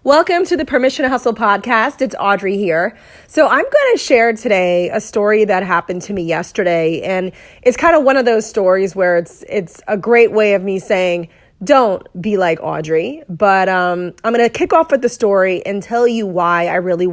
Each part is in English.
Welcome to the Permission to Hustle podcast. It's Audrey here. So I'm going to share today a story that happened to me yesterday. And it's kind of one of those stories where it's a great way of me saying, don't be like Audrey. But I'm going to kick off with the story and tell you why I really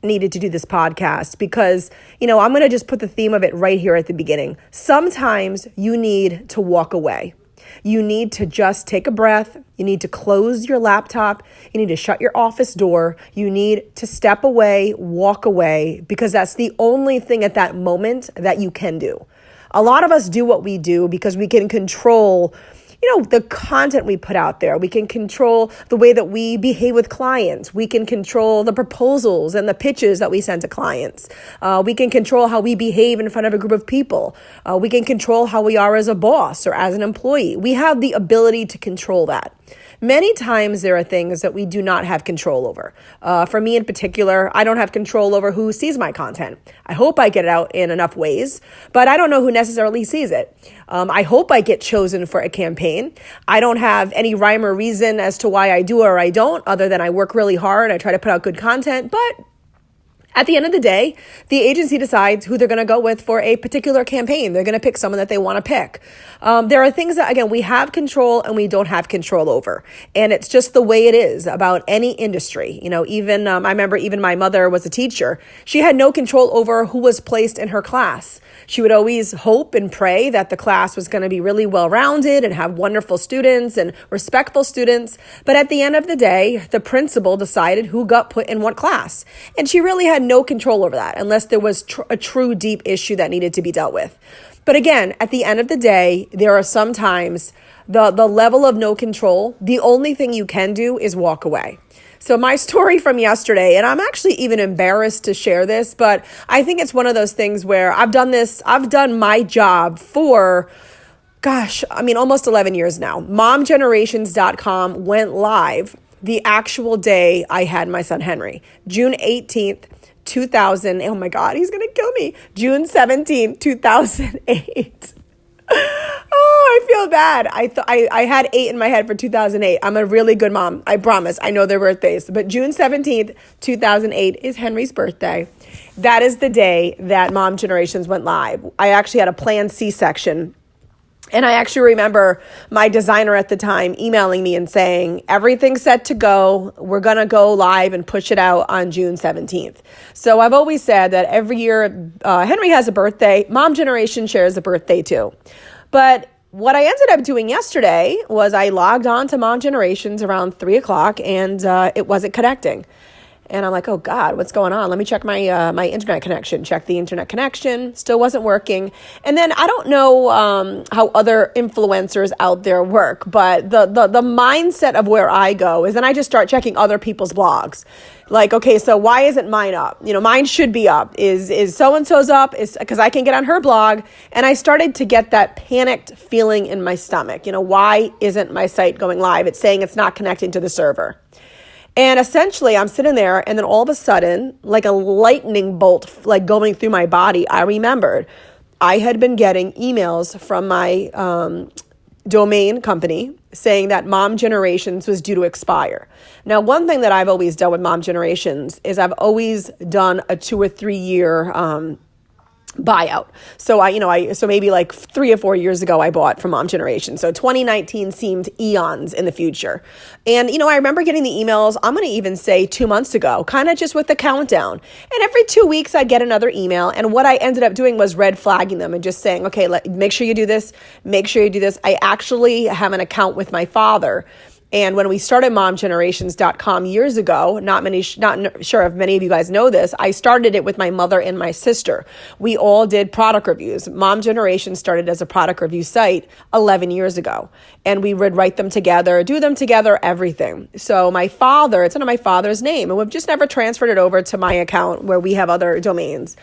needed to do this podcast. Because, I'm going to just put the theme of it right here at the beginning. Sometimes you need to walk away. You need to just take a breath. You need to close your laptop. You need to shut your office door. You need to step away, walk away, because that's the only thing at that moment that you can do. A lot of us do what we do because we can control the content we put out there. We can control the way that we behave with clients. We can control the proposals and the pitches that we send to clients. We can control how we behave in front of a group of people. We can control how we are as a boss or as an employee. We have the ability to control that. Many times there are things that we do not have control over. For me in particular, I don't have control over who sees my content. I hope I get it out in enough ways, but I don't know who necessarily sees it. I hope I get chosen for a campaign. I don't have any rhyme or reason as to why I do or I don't, other than I work really hard. I try to put out good content, but at the end of the day, the agency decides who they're going to go with for a particular campaign. They're going to pick someone that they want to pick. There are things that, again, we have control and we don't have control over. And it's just the way it is about any industry. Even I remember even my mother was a teacher. She had no control over who was placed in her class. She would always hope and pray that the class was going to be really well-rounded and have wonderful students and respectful students. But at the end of the day, the principal decided who got put in what class. And she really had no control over that unless there was a true deep issue that needed to be dealt with. But again, at the end of the day, there are sometimes the level of no control. The only thing you can do is walk away. So my story from yesterday, and I'm actually even embarrassed to share this, but I think it's one of those things where I've done my job for almost 11 years now. MomGenerations.com went live the actual day I had my son Henry, June 18th, 2000. Oh my God, he's going to kill me. June 17th, 2008. Oh, I feel bad. I had 8 in my head for 2008. I'm a really good mom. I promise. I know their birthdays. But June 17th, 2008 is Henry's birthday. That is the day that Mom Generations went live. I actually had a planned C-section. And I actually remember my designer at the time emailing me and saying, everything's set to go. We're going to go live and push it out on June 17th. So I've always said that every year Henry has a birthday. Mom Generation shares a birthday too. But what I ended up doing yesterday was I logged on to Mom Generations around 3:00 and it wasn't connecting. And I'm like, oh God, what's going on? Let me check my my internet connection. Check the internet connection. Still wasn't working. And then I don't know how other influencers out there work, but the mindset of where I go is then I just start checking other people's blogs. Like, okay, so why isn't mine up? Mine should be up. Is so-and-so's up? Is because I can get on her blog. And I started to get that panicked feeling in my stomach. Why isn't my site going live? It's saying it's not connecting to the server. And essentially, I'm sitting there, and then all of a sudden, like a lightning bolt, like going through my body, I remembered I had been getting emails from my domain company saying that Mom Generations was due to expire. Now, one thing that I've always done with Mom Generations is I've always done a 2 or 3 year buyout. So so maybe like 3 or 4 years ago, I bought from Mom Generation. So 2019 seemed eons in the future. And, I remember getting the emails, I'm going to even say 2 months ago, kind of just with the countdown. And every 2 weeks I get another email. And what I ended up doing was red flagging them and just saying, okay, make sure you do this. Make sure you do this. I actually have an account with my father. And when we started MomGenerations.com years ago, not sure if many of you guys know this, I started it with my mother and my sister. We all did product reviews. Mom Generation started as a product review site 11 years ago. And we would write them together, do them together, everything. So my father, it's under my father's name, and we've just never transferred it over to my account where we have other domains.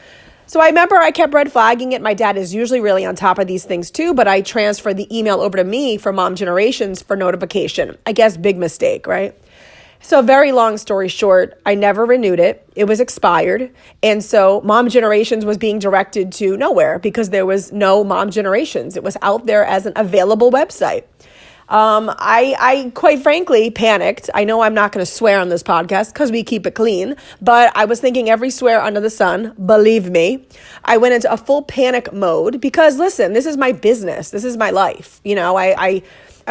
So I remember I kept red flagging it. My dad is usually really on top of these things too, but I transferred the email over to me for Mom Generations for notification. I guess big mistake, right? So very long story short, I never renewed it. It was expired. And so Mom Generations was being directed to nowhere because there was no Mom Generations. It was out there as an available website. I quite frankly panicked. I know I'm not going to swear on this podcast because we keep it clean, but I was thinking every swear under the sun. Believe me, I went into a full panic mode because listen, this is my business. This is my life. I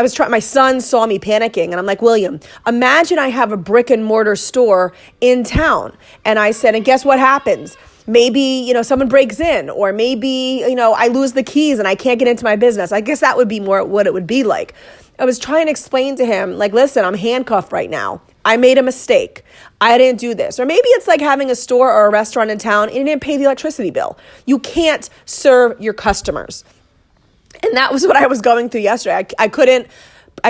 was trying, my son saw me panicking and I'm like, William, imagine I have a brick and mortar store in town. And I said, and guess what happens? Maybe, someone breaks in, or maybe, I lose the keys and I can't get into my business. I guess that would be more what it would be like. I was trying to explain to him, like, listen, I'm handcuffed right now. I made a mistake. I didn't do this. Or maybe it's like having a store or a restaurant in town and you didn't pay the electricity bill. You can't serve your customers. And that was what I was going through yesterday.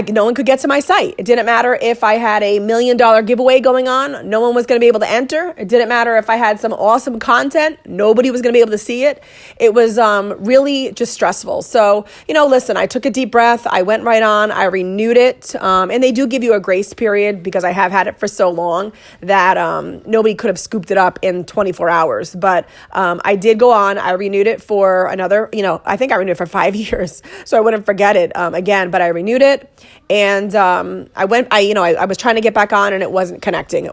No one could get to my site. It didn't matter if I had a $1 million giveaway going on. No one was going to be able to enter. It didn't matter if I had some awesome content. Nobody was going to be able to see it. It was really just stressful. So, listen, I took a deep breath. I went right on. I renewed it. And they do give you a grace period because I have had it for so long that nobody could have scooped it up in 24 hours. But I did go on. I renewed it for another, I think I renewed it for 5 years. So I wouldn't forget it again, but I renewed it. And I was trying to get back on and it wasn't connecting.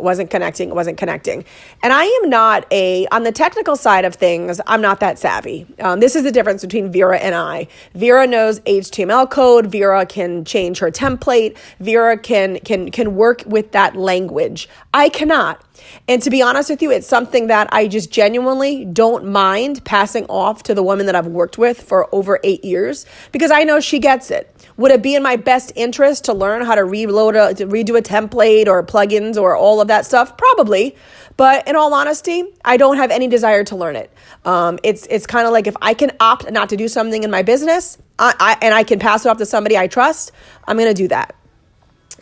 And I am not on the technical side of things, I'm not that savvy. This is the difference between Vera and I. Vera knows HTML code. Vera can change her template. Vera can work with that language. I cannot. And to be honest with you, it's something that I just genuinely don't mind passing off to the woman that I've worked with for over 8 years because I know she gets it. Would it be in my best interest to learn how to redo a template or plugins or all of that stuff? Probably. But in all honesty, I don't have any desire to learn it. It's kind of like if I can opt not to do something in my business and I can pass it off to somebody I trust, I'm going to do that.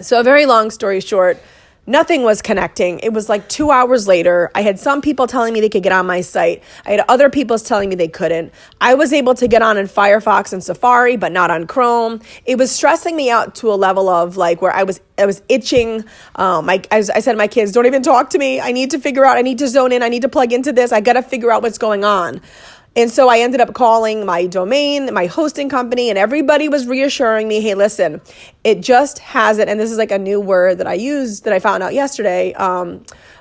So a very long story short, nothing was connecting. It was like 2 hours later. I had some people telling me they could get on my site. I had other people telling me they couldn't. I was able to get on in Firefox and Safari, but not on Chrome. It was stressing me out to a level of like where I was itching. I said to my kids, don't even talk to me. I need to zone in. I need to plug into this. I got to figure out what's going on. And so I ended up calling my domain, my hosting company, and everybody was reassuring me, hey, listen, it just hasn't, and this is like a new word that I used that I found out yesterday,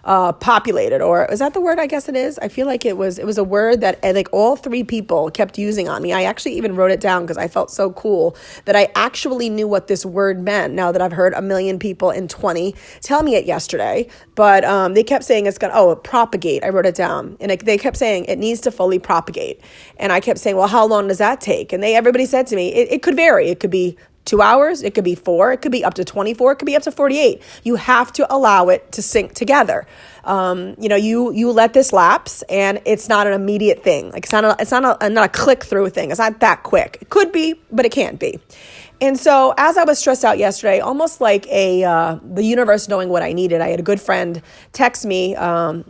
populated, or is that the word? I guess it is. I feel like it was a word that like all three people kept using on me. I actually even wrote it down because I felt so cool that I actually knew what this word meant now that I've heard 1 million people in 20 tell me it yesterday. But they kept saying propagate. I wrote it down. And they kept saying it needs to fully propagate. And I kept saying, well, how long does that take? And everybody said to me, it could vary. It could be 2 hours, it could be 4, it could be up to 24, it could be up to 48. You have to allow it to sync together. You let this lapse, and it's not an immediate thing. Like it's not a click through thing. It's not that quick. It could be, but it can't be. And so as I was stressed out yesterday, almost like the universe knowing what I needed, I had a good friend text me.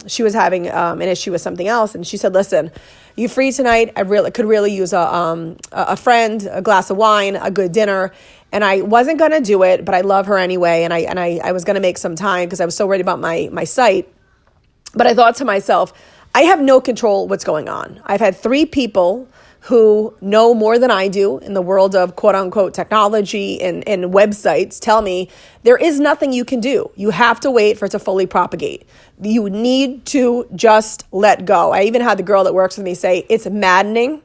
She was having an issue with something else, and she said, listen, you free tonight? I could really use a friend, a glass of wine, a good dinner. And I wasn't going to do it, but I love her anyway. And I was going to make some time because I was so worried about my site. But I thought to myself, I have no control what's going on. I've had 3 people who know more than I do in the world of quote unquote technology and websites tell me there is nothing you can do. You have to wait for it to fully propagate. You need to just let go. I even had the girl that works with me say, it's maddening,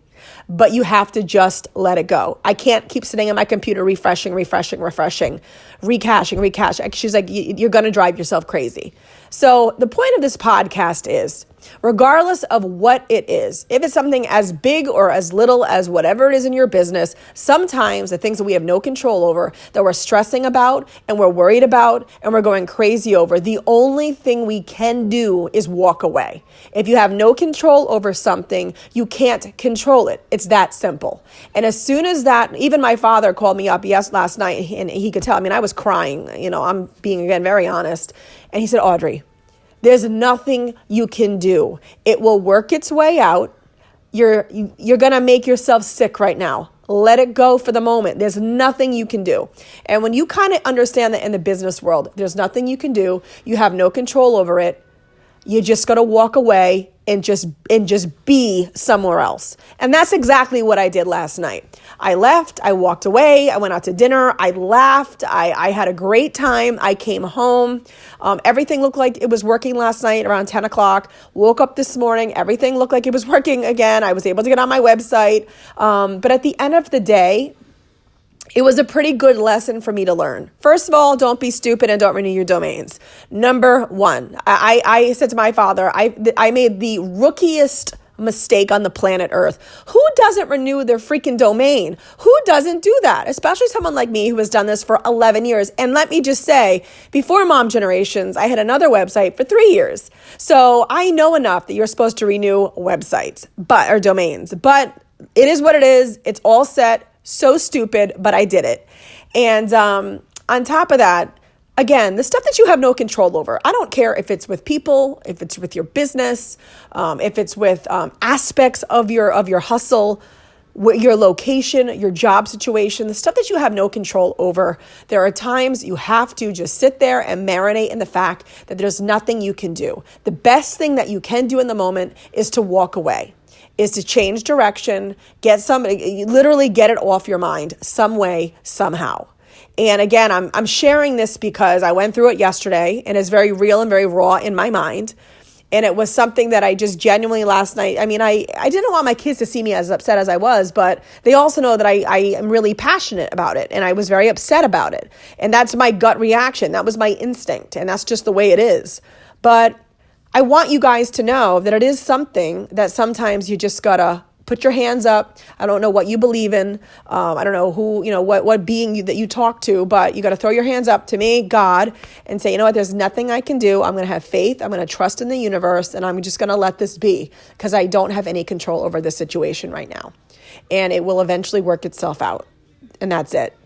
but you have to just let it go. I can't keep sitting on my computer refreshing, recaching. She's like, you're going to drive yourself crazy. So the point of this podcast is, regardless of what it is, if it's something as big or as little as whatever it is in your business, sometimes the things that we have no control over, that we're stressing about and we're worried about and we're going crazy over, the only thing we can do is walk away. If you have no control over something, you can't control it. It's that simple. And as soon as that, even my father called me up last night, and he could tell, I was crying, I'm being, again, very honest. And he said, Audrey, there's nothing you can do. It will work its way out. You're going to make yourself sick right now. Let it go for the moment. There's nothing you can do. And when you kind of understand that in the business world, there's nothing you can do, you have no control over it, You just got to walk away and just be somewhere else. And that's exactly what I did last night. I left, I walked away, I went out to dinner, I laughed, I had a great time, I came home. Everything looked like it was working last night around 10 o'clock. Woke up this morning, everything looked like it was working again. I was able to get on my website. But at the end of the day, it was a pretty good lesson for me to learn. First of all, don't be stupid and don't renew your domains. Number one, I said to my father, I made the rookiest mistake on the planet Earth. Who doesn't renew their freaking domain? Who doesn't do that? Especially someone like me who has done this for 11 years. And let me just say, before Mom Generations, I had another website for 3 years. So I know enough that you're supposed to renew websites, or domains. But it is what it is. It's all set. So stupid, but I did it. And on top of that, again, the stuff that you have no control over. I don't care if it's with people, if it's with your business, if it's with aspects of your hustle, your location, your job situation, the stuff that you have no control over. There are times you have to just sit there and marinate in the fact that there's nothing you can do. The best thing that you can do in the moment is to walk away. Is to change direction, literally get it off your mind some way, somehow. And again, I'm sharing this because I went through it yesterday and it's very real and very raw in my mind. And it was something that I just genuinely last night, I didn't want my kids to see me as upset as I was, but they also know that I am really passionate about it. And I was very upset about it. And that's my gut reaction. That was my instinct. And that's just the way it is. But I want you guys to know that it is something that sometimes you just gotta put your hands up. I don't know what you believe in. I don't know who, what being that you talk to, but you got to throw your hands up to me, God, and say, you know what, there's nothing I can do. I'm going to have faith. I'm going to trust in the universe, and I'm just going to let this be because I don't have any control over this situation right now. And it will eventually work itself out. And that's it.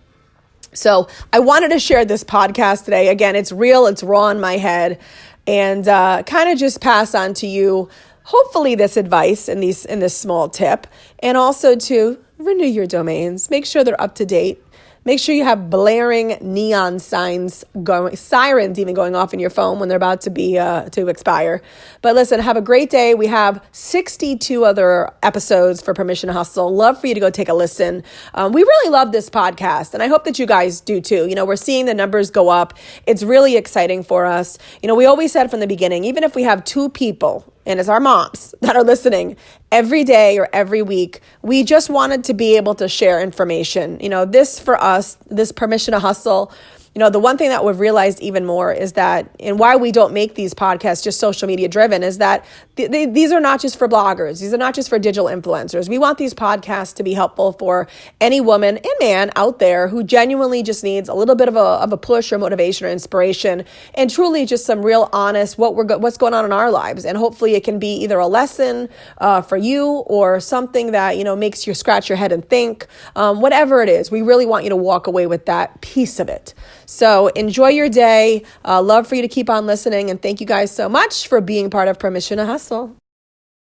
So I wanted to share this podcast today. Again, it's real. It's raw in my head. And kind of just pass on to you, hopefully, this advice in this small tip, and also to renew your domains. Make sure they're up to date. Make sure you have blaring neon sirens even going off in your phone when they're about to be to expire. But listen, have a great day. We have 62 other episodes for Permission to Hustle. Love for you to go take a listen. We really love this podcast, and I hope that you guys do too. We're seeing the numbers go up. It's really exciting for us. We always said from the beginning, even if we have 2 people, and it's our moms that are listening every day or every week, we just wanted to be able to share information. This for us, this Permission to Hustle, the one thing that we've realized even more is that, and why we don't make these podcasts just social media driven, is that these are not just for bloggers. These are not just for digital influencers. We want these podcasts to be helpful for any woman and man out there who genuinely just needs a little bit of a push or motivation or inspiration, and truly just some real honest what's going on in our lives. And hopefully it can be either a lesson for you or something that makes you scratch your head and think. Whatever it is, we really want you to walk away with that piece of it. So enjoy your day. Love for you to keep on listening. And thank you guys so much for being part of Permission to Hustle.